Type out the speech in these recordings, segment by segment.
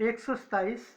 127,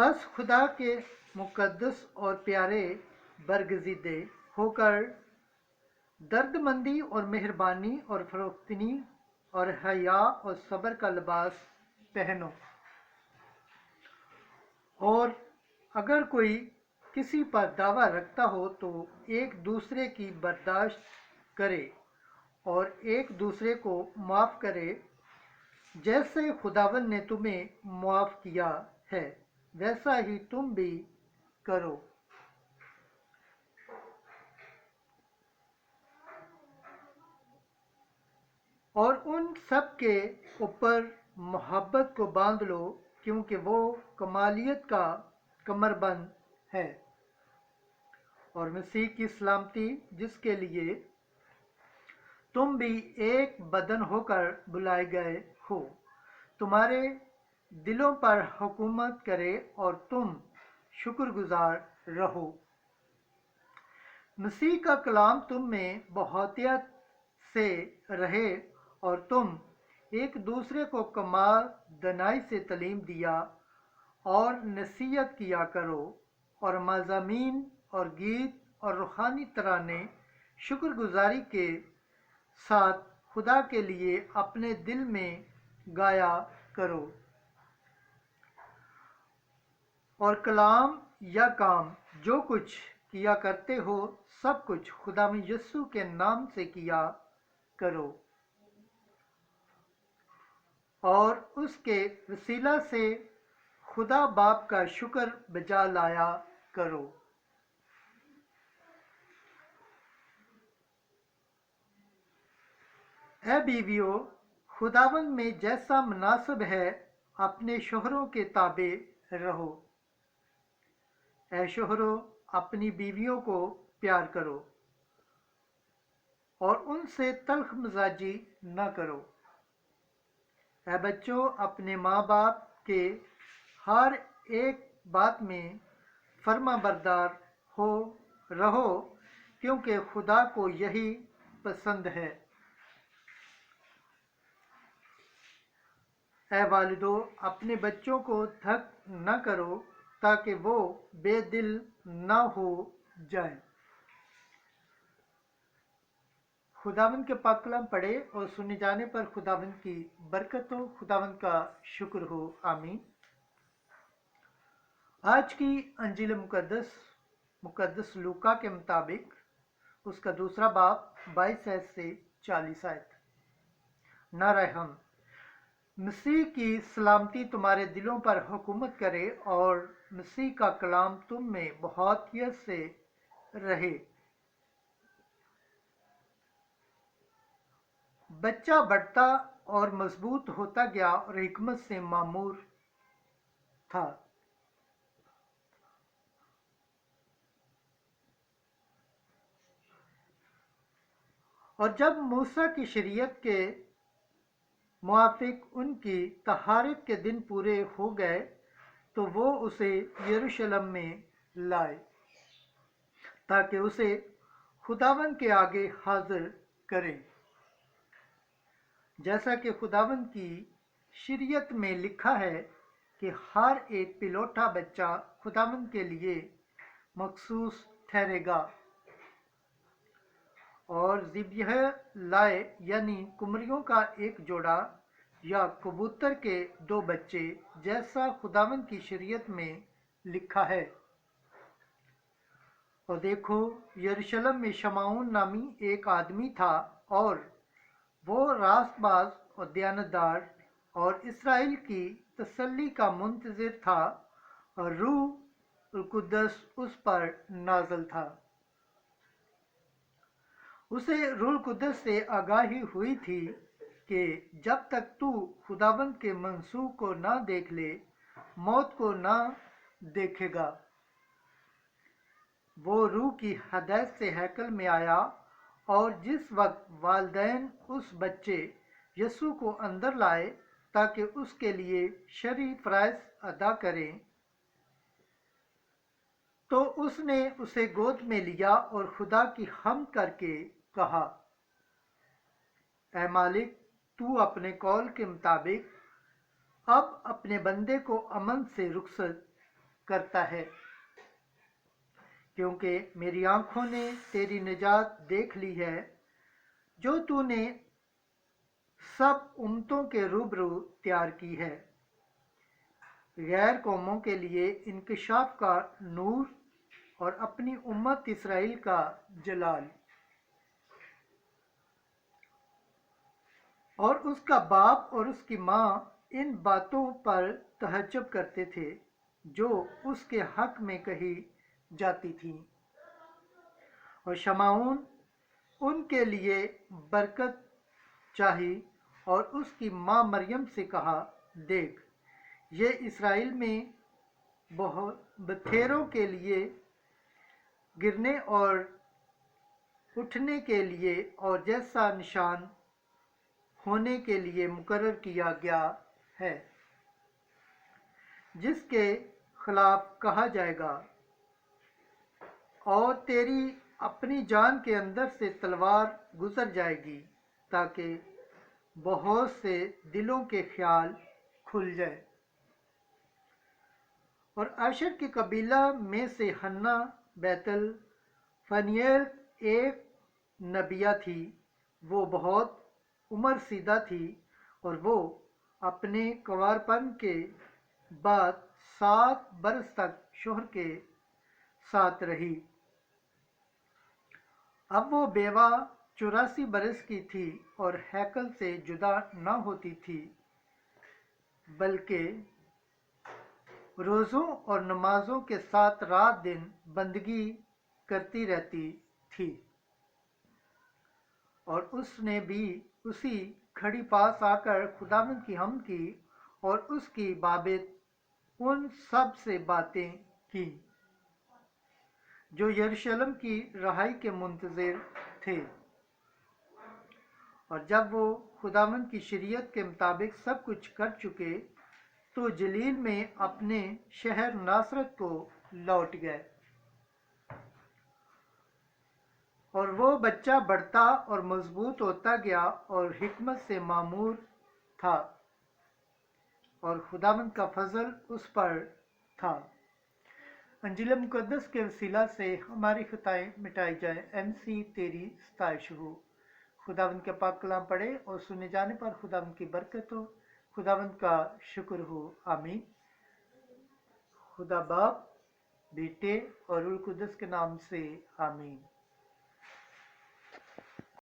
بس خدا کے مقدس اور پیارے برگزیدے ہو کر درد مندی اور مہربانی اور فروختنی اور حیا اور صبر کا لباس پہنو، اور اگر کوئی کسی پر دعویٰ رکھتا ہو تو ایک دوسرے کی برداشت کرے اور ایک دوسرے کو معاف کرے، جیسے خداوند نے تمہیں معاف کیا ہے ویسا ہی تم بھی کرو۔ اور ان سب کے اوپر محبت کو باندھ لو، کیونکہ وہ کمالیت کا کمربند ہے، اور مسیح کی سلامتی، جس کے لیے تم بھی ایک بدن ہو کر بلائے گئے ہو، تمہارے دلوں پر حکومت کرے اور تم شکر گزار رہو۔ مسیح کا کلام تم میں بہتیت سے رہے اور تم ایک دوسرے کو کمال دانائی سے تعلیم دیا اور نصیحت کیا کرو، اور مضامین اور گیت اور روحانی ترانے شکر گزاری کے ساتھ خدا کے لیے اپنے دل میں گایا کرو، اور کلام یا کام جو کچھ کیا کرتے ہو سب کچھ خداوند یسوع کے نام سے کیا کرو، اور اس کے وسیلہ سے خدا باپ کا شکر بجا لایا کرو۔ اے بیویو، خداوند میں جیسا مناسب ہے اپنے شوہروں کے تابع رہو۔ اے شوہروں، اپنی بیویوں کو پیار کرو اور ان سے تلخ مزاجی نہ کرو۔ اے بچوں، اپنے ماں باپ کے ہر ایک بات میں فرما بردار رہو، کیونکہ خدا کو یہی پسند ہے۔ اے والدو، اپنے بچوں کو تھک نہ کرو تاکہ وہ بے دل نہ ہو جائیں۔ خداوند کے پاک کلام پڑھے اور سنے جانے پر خداوند کی برکت ہو، خداوند کا شکر ہو، آمین۔ آج کی انجیل مقدس لوکا کے مطابق اس کا دوسرا باب 22 آیت سے 40 آیت۔ نعرہ ہم۔ مسیح کی سلامتی تمہارے دلوں پر حکومت کرے اور مسیح کا کلام تم میں بہتیت سے رہے۔ بچہ بڑھتا اور مضبوط ہوتا گیا اور حکمت سے معمور تھا۔ اور جب موسیٰ کی شریعت کے موافق ان کی طہارت کے دن پورے ہو گئے تو وہ اسے یروشلم میں لائے تاکہ اسے خداوند کے آگے حاضر کریں، جیسا کہ خداوند کی شریعت میں لکھا ہے کہ ہر ایک پلوٹا بچہ خداوند کے لیے مخصوص ٹھہرے گا، اور ذبیحہ لائے، یعنی قمریوں کا ایک جوڑا یا کبوتر کے 2 بچے، جیسا خداوند کی شریعت میں لکھا ہے۔ اور دیکھو، یروشلم میں شمعون نامی ایک آدمی تھا، اور وہ راست باز اور دیانتدار اور اسرائیل کی تسلی کا منتظر تھا، اور روح القدس اس پر نازل تھا۔ اسے روح القدس سے آگاہی ہوئی تھی کہ جب تک تو خداوند کے منصوب کو نہ دیکھ لے، موت کو نہ دیکھے گا۔ وہ روح کی ہدایت سے ہیکل میں آیا، اور جس وقت والدین اس بچے یسوع کو اندر لائے تاکہ اس کے لیے شرعی فرائض ادا کریں، تو اس نے اسے گود میں لیا اور خدا کی حمد کر کے کہا، اے مالک، تو اپنے قول کے مطابق اب اپنے بندے کو امن سے رخصت کرتا ہے، کیونکہ میری آنکھوں نے تیری نجات دیکھ لی ہے، جو تو نے سب امتوں کے روبرو تیار کی ہے، غیر قوموں کے لیے انکشاف کا نور اور اپنی امت اسرائیل کا جلال۔ اور اس کا باپ اور اس کی ماں ان باتوں پر تعجب کرتے تھے جو اس کے حق میں کہی جاتی تھیں، اور شمعون ان کے لیے برکت چاہی، اور اس کی ماں مریم سے کہا، دیکھ، یہ اسرائیل میں بتھیروں کے لیے گرنے اور اٹھنے کے لیے اور جیسا نشان ہونے کے لیے مقرر کیا گیا ہے، جس کے خلاف کہا جائے گا، اور تیری اپنی جان کے اندر سے تلوار گزر جائے گی، تاکہ بہت سے دلوں کے خیال کھل جائے۔ اور عاشر کے قبیلہ میں سے حنا بیت الفنیل ایک نبیہ تھی، وہ بہت عمر رسیدہ تھی، اور وہ اپنے کنوارپن کے بعد 7 برس تک شوہر کے ساتھ رہی۔ اب وہ بیوہ 84 برس کی تھی اور ہیکل سے جدا نہ ہوتی تھی، بلکہ روزوں اور نمازوں کے ساتھ رات دن بندگی کرتی رہتی تھی۔ اور اس نے بھی اسی گھڑی پاس آ کر خداوند کی حمد کی اور اس کی بابت ان سب سے باتیں کی جو یروشلم کی رہائی کے منتظر تھے۔ اور جب وہ خداوند کی شریعت کے مطابق سب کچھ کر چکے تو جلیل میں اپنے شہر ناصرت کو لوٹ گئے۔ اور وہ بچہ بڑھتا اور مضبوط ہوتا گیا اور حکمت سے معمور تھا، اور خداوند کا فضل اس پر تھا۔ انجیل مقدس کے وسیلہ سے ہماری خطائیں مٹائی جائیں۔ MC تیری ستائش ہو۔ خداوند کے پاک کلام پڑھے اور سنے جانے پر خداوند کی برکت ہو۔ خداوند کا شکر ہو، آمین۔ خدا باپ، بیٹے اور روح القدس کے نام سے آمین۔